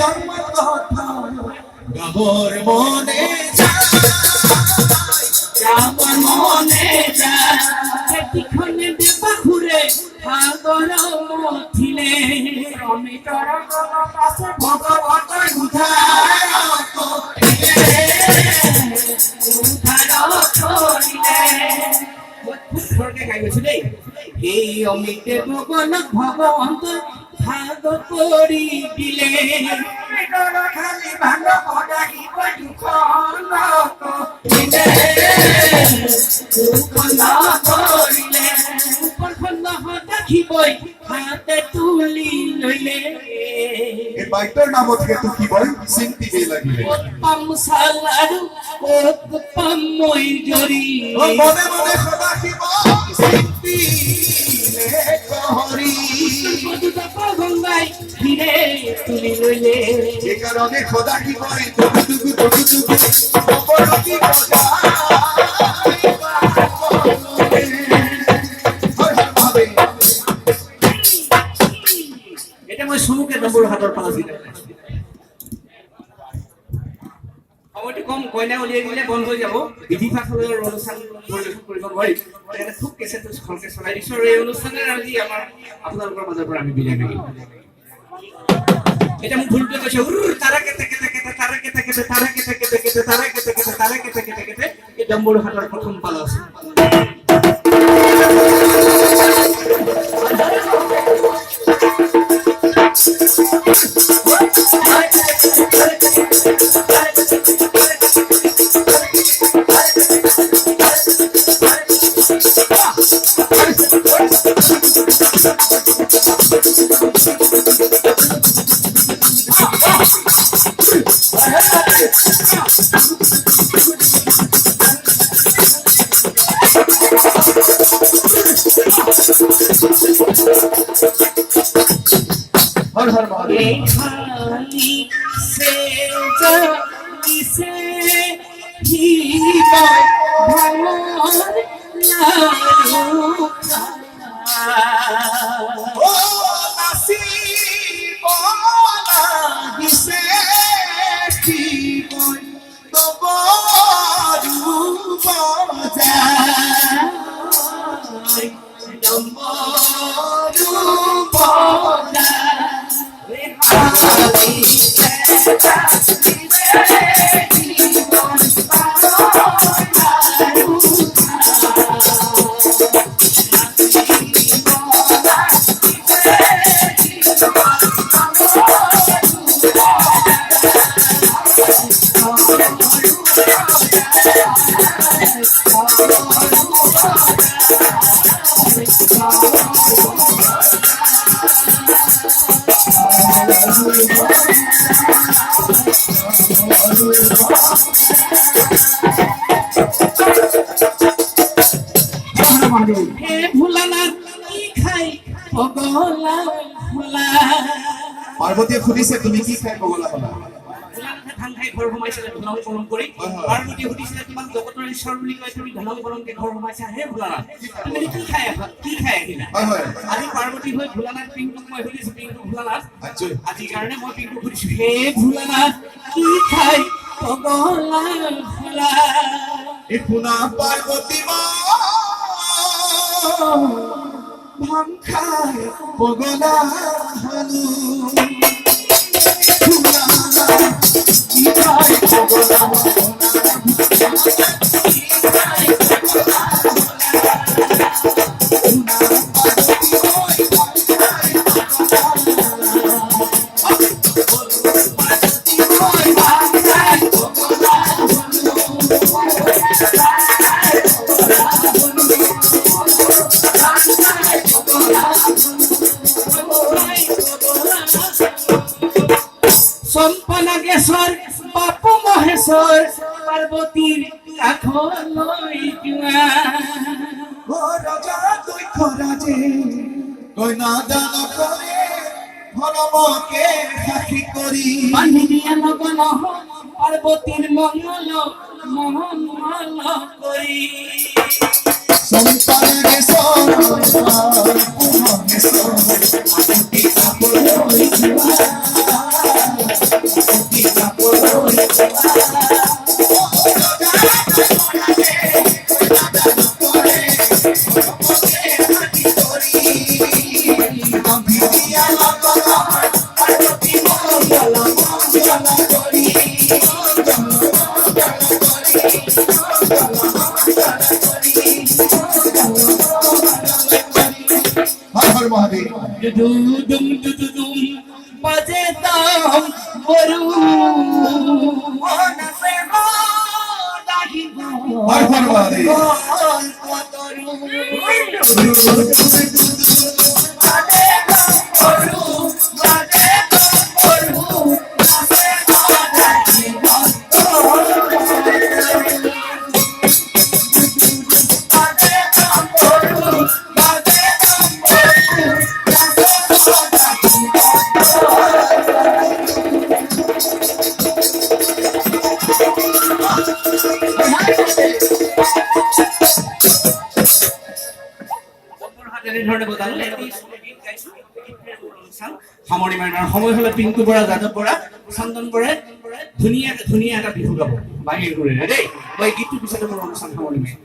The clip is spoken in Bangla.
জন্ম কথা গাবর মনে যায় গাবর মনে যায় এটিখানে দেবা ঘুরে সাগর মথিলে আমি তোর কাছে ভগবত উদ্ধার করিলে এই অমিতে ভগবান ভগবন্ত ভাগ করি দিলে খালি ভাগ করিব দুঃখ করিলে দেখিবই হাতে তুলি লইলে এই বাইটার নাম থেকে তুই কি বল সিনতি বে লাগিলে পাম সালারু পাম মই জরি ও মনে মনে খোদা কি বল সিনতি লে কহরি মধুটা গঙ্গায় ফিরে তুলি লইলে এই কারণে খোদা কি বলে টুকু অপরতি খোদা এটা মই সুমুখে নম্বর হাতৰ পালা দিলে সময়টো কম কইনা উলিয়াই দিলে বন্ধ হৈ যাব বিধি ফাখলৰ অনুষ্ঠান পৰিৱেশন কৰিব নোৱাৰি এটা খুব কেছেটো খলকে চলাই দিছো এই অনুষ্ঠানৰ আজি আমাৰ আপোনালোকৰ মাজৰ পৰা আমি বিদায় মাগিম এটা মোক ভুলটো কৈছে তাৰাকে তাকে এই নম্বর হাতৰ প্ৰথম পালা আছে हर हर महादेव खाली से जानी से ही भगवान लायो ओ नसीब वाला जिसे की कोई तो बारू बाजा हे भुलाना की खाई पगला भुला पार्वती खुदिছে তুমি কি খাই পগলা হলা ধান খাই ঘৰ সোমাইছিলে ধনং কৰম কৰি পাৰ্বতী সুধিছিলে তোমাক জগতৰ ঈশ্বৰ বুলি কয় তুমি ধনং কৰমকে ঘৰ সোমাইছা হে ভুলানা তুমি কি খাই আহিলা আজি পাৰ্বতী হৈ ভুলানাক পিংকুক মই সুধিছো পিংকু ভুলানা আজি কাৰণে মই পিংকুক সুধিছো হে ভুলানা কি খাই পগলা ভুলা এ পুনা পার্বতী মা ভাং খাই পগলা হলু কি খাই পগলা সম্পনাগেশ্বর বাপু মহেশ্বর পার্বতীর কাখলৈ জুয়া ও রাজা তুই খরাজে কইনা দান করে ধর্মকে সাক্ষী করি বান্ধি দিয়া লগন পার্বতীর মঙ্গল মঙ্গল করি সম্পনাগেশ্বর বাপু মহেশ্বর পার্বতী কাখলৈ জুয়া মহাদেৱ দুদুম দুদুম বাজে তাম বৰু নাচে লাগিব হৰ হৰ মহাদেৱ এনেধৰণে বজালো সামৰি মাৰিনাৰ সময় হলে পিংকু বৰা যাদৱ বৰা চন্দন বৰাই ধুনীয়া এটা বিহু গাব বাহিৰ কৰিলে দেই মই গীতটো পিছতে মোৰ অনুষ্ঠান সামৰি মাৰিম